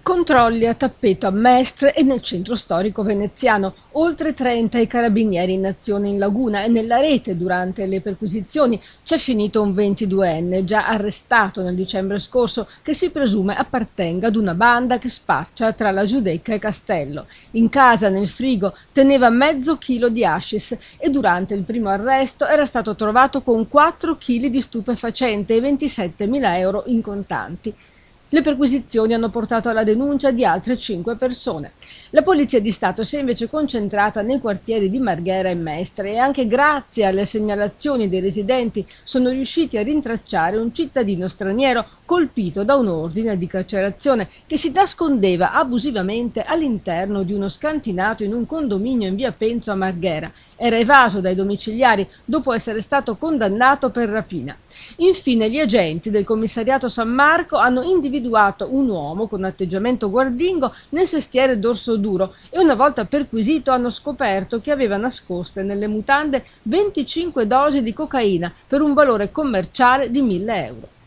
Controlli a tappeto a Mestre e nel centro storico veneziano, oltre 30 i carabinieri in azione in laguna e nella rete durante le perquisizioni c'è finito un 22enne, già arrestato nel dicembre scorso, che si presume appartenga ad una banda che spaccia tra la Giudecca e Castello. In casa, nel frigo, teneva mezzo chilo di hashish e durante il primo arresto era stato trovato con 4 chili di stupefacente e 27.000 euro in contanti. Le perquisizioni hanno portato alla denuncia di altre 5 persone. La Polizia di Stato si è invece concentrata nei quartieri di Marghera e Mestre e anche grazie alle segnalazioni dei residenti sono riusciti a rintracciare un cittadino straniero colpito da un ordine di carcerazione che si nascondeva abusivamente all'interno di uno scantinato in un condominio in via Penzo a Marghera. Era evaso dai domiciliari dopo essere stato condannato per rapina. Infine gli agenti del commissariato San Marco hanno individuato un uomo con atteggiamento guardingo nel sestiere d'Orso Duro e una volta perquisito hanno scoperto che aveva nascoste nelle mutande 25 dosi di cocaina per un valore commerciale di 1.000 euro.